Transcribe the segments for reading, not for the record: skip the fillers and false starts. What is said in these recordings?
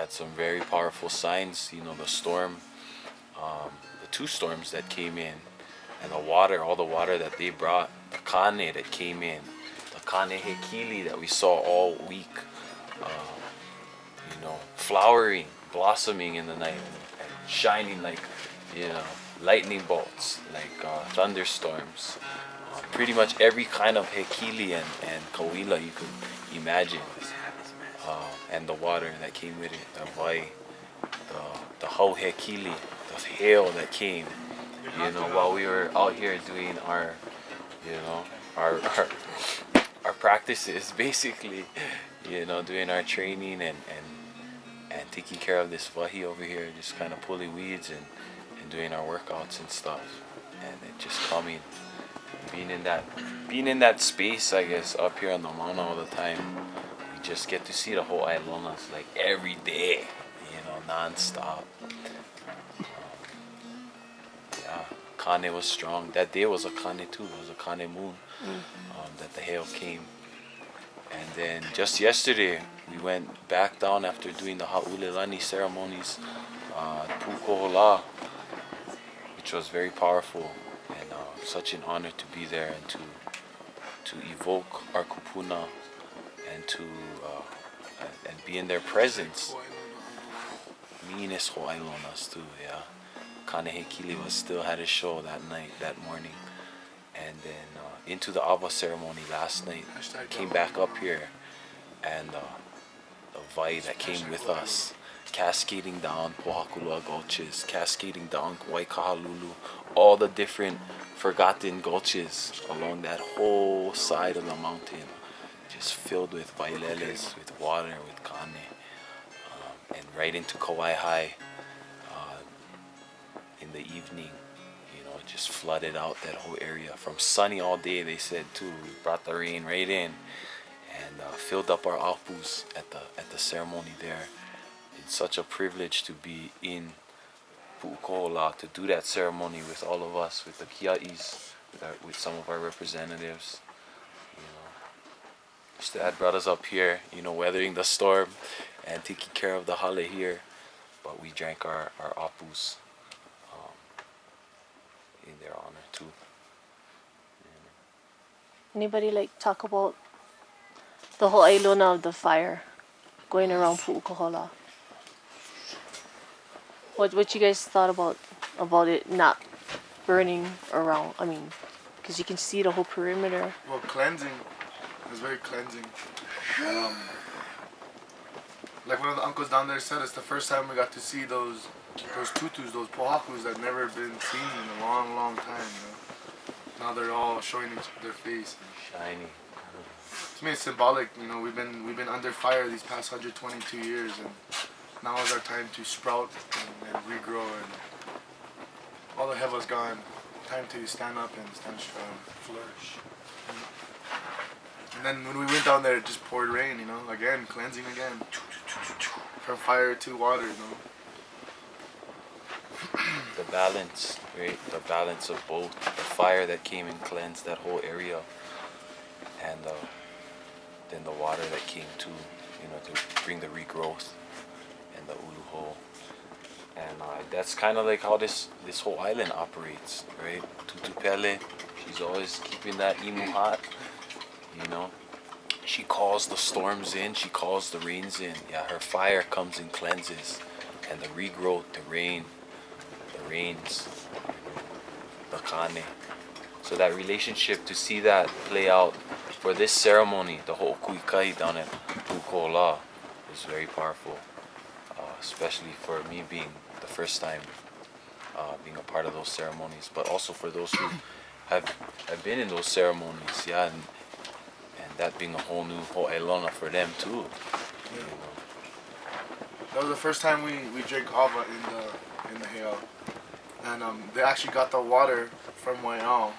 had some very powerful signs. You know, the storm, the two storms that came in, and the water, all the water that they brought, the kane that came in, the kane hekili that we saw all week, you know, flowering, blossoming in the night, and shining like, you know, lightning bolts, like thunderstorms. Pretty much every kind of hekili and kauila you could imagine. And the water that came with it, the vai, the hau hekili, the hail that came, you know, while we were out here doing our, you know, our practices, basically, you know, doing our training and taking care of this vahi over here, just kind of pulling weeds and doing our workouts and stuff, and it just coming, being in that space, I guess, up here on the Mauna all the time. We just get to see the whole Hoailonas like every day, you know, non-stop. Yeah, kane was strong. That day was a kane too. It was a kane moon that the hail came. And then just yesterday, we went back down after doing the Hoailona ceremonies, Pu'ukohola, which was very powerful, and such an honor to be there and to evoke our kupuna and to and be in their presence. Meanest Hoailonas too, yeah. Kanehekili was still had a show that night, that morning, and then into the Ava ceremony last night. Came back up here, and the vai that came with us, cascading down Pohakulua gulches, cascading down Waikahalulu, all the different forgotten gulches along that whole side of the mountain, just filled with vaileles, with water, with kane, and right into Kawaihae in the evening. You know, it just flooded out that whole area. From sunny all day, they said too. We brought the rain right in and filled up our apus at the ceremony there. It's such a privilege to be in Pu'ukohola, to do that ceremony with all of us, with the kia'is, with some of our representatives. You know, Dad brought us up here, you know, weathering the storm and taking care of the hale here. But we drank our apus in their honor too. Anybody like talk about the whole Hoailona of the fire going around Pu'ukohola? What you guys thought about it not burning around? I mean, because you can see the whole perimeter. Well, cleansing. It was very cleansing. Like one of the uncles down there said, it's the first time we got to see those tutus, those pohakus that never been seen in a long, long time. You know? Now they're all showing their face. Shiny. To me, it's symbolic. You know, we've been under fire these past 122 years, and now is our time to sprout and regrow, and all the heva's gone. Time to stand up and stand strong, flourish. And then when we went down there, it just poured rain. You know, again cleansing again, from fire to water. You know. The balance, right? The balance of both. The fire that came and cleansed that whole area, and then the water that came too, you know, to bring the regrowth and the uluho. And that's kind of like how this whole island operates, right? Tutupele, she's always keeping that imu hot, you know. She calls the storms in, she calls the rains in. Yeah, her fire comes and cleanses, and the regrowth, the rains, the kane. So that relationship, to see that play out for this ceremony, the whole kuikai down at Pu'ukohola, is very powerful, especially for me being the first time being a part of those ceremonies, but also for those who have been in those ceremonies, yeah, and that being a whole new Hoailona for them too. Yeah. You know. That was the first time we drank ava in the Heiau. And they actually got the water from Heiau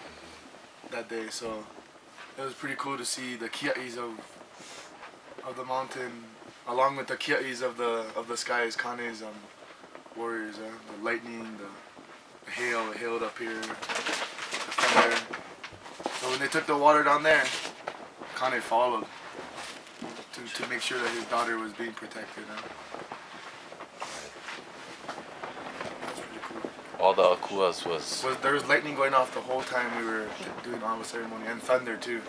that day, so it was pretty cool to see the kia'is of the mountain, along with the kia'is of the skies, Kane's warriors, the lightning, the hail, it hailed up here, the thunder. So when they took the water down there, Kane followed to make sure that his daughter was being protected. all the akuas was There was lightning going off the whole time we were doing Ava ceremony, and thunder too.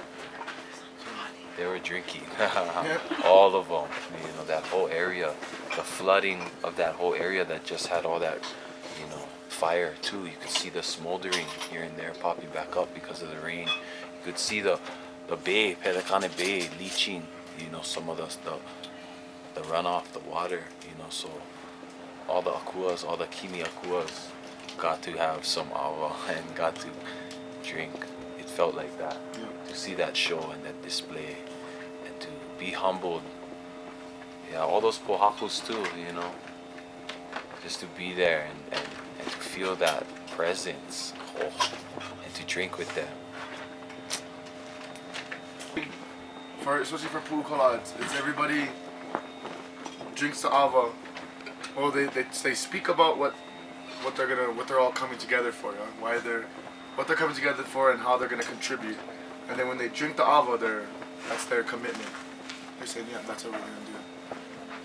they were drinking. All of them. You know, that whole area, the flooding of that whole area that just had all that, you know, fire too. You could see the smoldering here and there popping back up because of the rain. You could see the bay, Keawekane Bay, leaching, you know, some of the runoff, the water, you know. So all the akuas, all the kimi akuas got to have some awa and got to drink. It felt like that. To see that show and that display and to be humbled. Yeah, all those pohakus too, you know. Just to be there and to feel that presence, and to drink with them. Especially for Pu'ukohola, it's everybody drinks the ava. Well, they speak about what they're all coming together for, what they're coming together for, and how they're gonna contribute. And then when they drink the ava, that's their commitment. They're saying, yeah, that's what we're gonna do.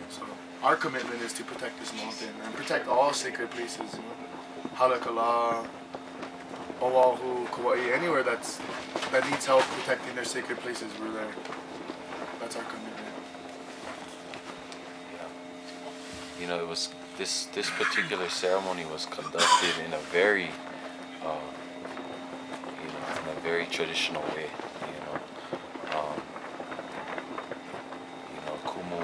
So our commitment is to protect this mountain and protect all sacred places. You know, Halakala, Oahu, Kauai, anywhere that needs help protecting their sacred places, we're there. That's our commitment. Yeah. You know, it was this particular ceremony was conducted in a very, you know, in a very traditional way. You know, Kumu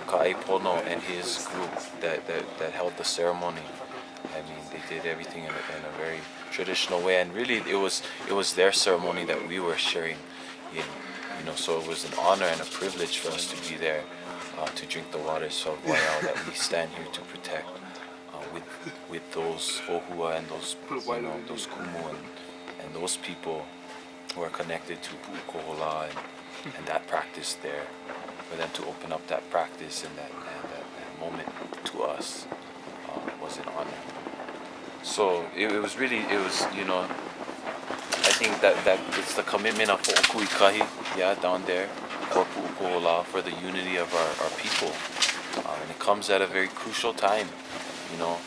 Kaipono and his group that held the ceremony. I mean, they did everything in a very traditional way, and really, it was their ceremony that we were sharing in. You know, so it was an honor and a privilege for us to be there, to drink the waters of Heiau that we stand here to protect, with those ohua and those, you know, those kumu and those people who are connected to Pu'ukohola and that practice there. For them to open up that practice and that moment to us was an honor. So it was, you know, I think that it's the commitment of Ho'okuikahi, yeah, down there, for Pu'ukohola, for the unity of our people. And it comes at a very crucial time, you know,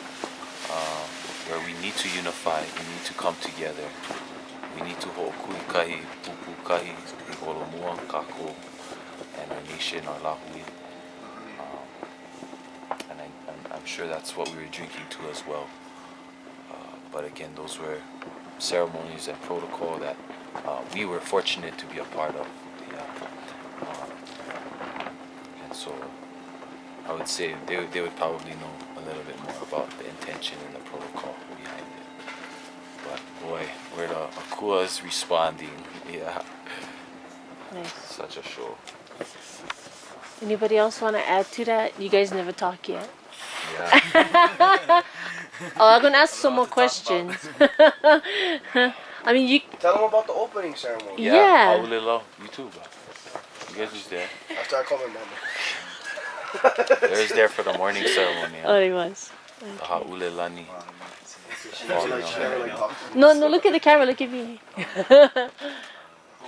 where we need to unify, we need to come together. We need to Ho'okuikahi, Pupukahi, Iholomua, Kako, and our nation, our lahui. And I'm sure that's what we were drinking to as well. But again, those were ceremonies and protocol that we were fortunate to be a part of. And so I would say they would probably know a little bit more about the intention and the protocol behind it. But boy, where the akuas responding, yeah. Nice. Such a show. Anybody else want to add to that? You guys never talk yet. Yeah. Oh, I'm gonna ask some more questions. I mean, you. Tell them about the opening ceremony. Yeah. Haulelo, you too, bro. You guys was there. After I call my mama. They was there for the morning ceremony. Oh, he was. The Haulelani. She never like talked to me. No, look at the camera. Look at me. What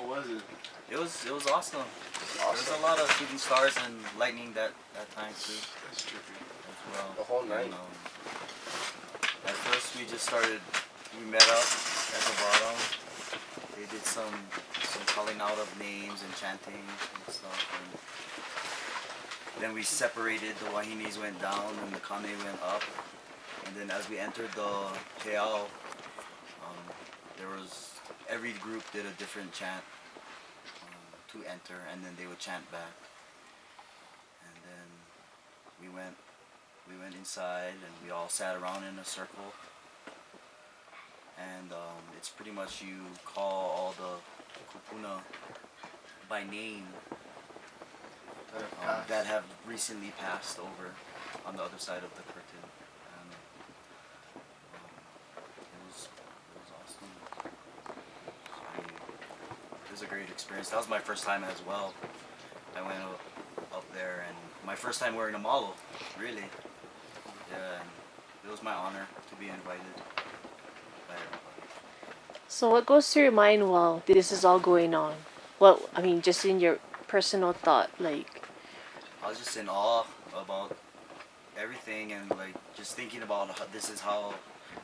was it? It was awesome. There was a lot of shooting stars and lightning that time too. That's trippy. As well. The whole night. And, at first we met up at the bottom. They did some calling out of names and chanting and stuff. And then we separated. The wahinis went down and the kane went up. And then as we entered the Heiau, every group did a different chant to enter, and then they would chant back. And then we went inside, and we all sat around in a circle. And it's pretty much you call all the kupuna by name that have recently passed over on the other side of the curtain. And it was awesome. It was a great experience. That was my first time as well. I went up there, and my first time wearing a malo, really. Yeah, and it was my honor to be invited by everybody. So, what goes through your mind while this is all going on? Well, I mean, just in your personal thought, like. I was just in awe about everything, and like just thinking about this is how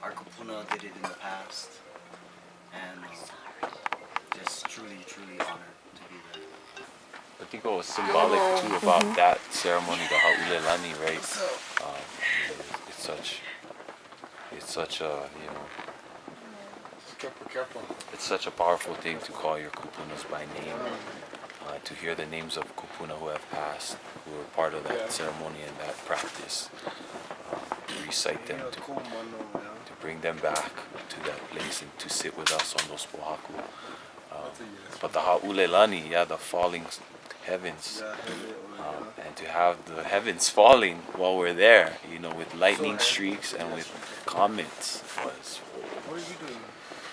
our kupuna did it in the past, and just truly honored to be there. I think what was symbolic too about that ceremony, the Hoailona, right? It's such a, you know, Careful. it's such a powerful thing to call your kupunas by name. To hear the names of kupuna who have passed, who were part of that ceremony and that practice, to recite them, to bring them back to that place and to sit with us on those pohaku. But the Hoailona, the falling heavens, and to have the heavens falling while we're there, you know, with lightning streaks and with comets was What are you doing?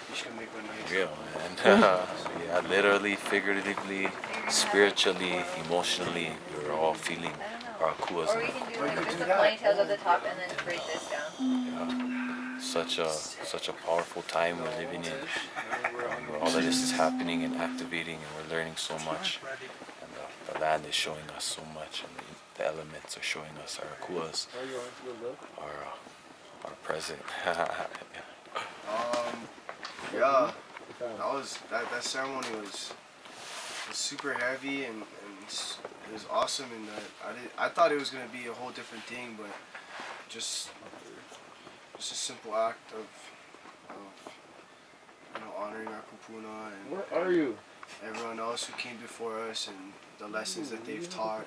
You should make one nice. real, man. Yeah, literally, figuratively, spiritually, emotionally, we were all feeling our akuas. Or we can do like just the ponytails at the top and then braid this down. Yeah. Such a powerful time we're living in. Where all of this is happening and activating, and we're learning so much. And the land is showing us so much, and the elements are showing us our akuas, our present. Yeah, that ceremony was super heavy and it was awesome in that I thought it was gonna be a whole different thing, but just a simple act of you know, honoring our kupuna and Where are you? everyone else who came before us and the lessons that they've taught.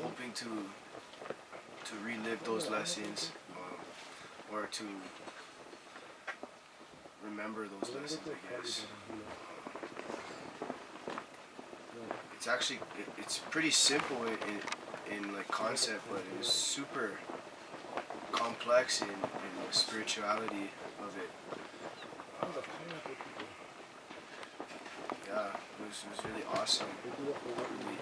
Hoping to relive those lessons, or to remember those lessons, I guess. It's actually it's pretty simple in like concept, but it's super complex in the spirituality of it. Yeah, it was really awesome. Really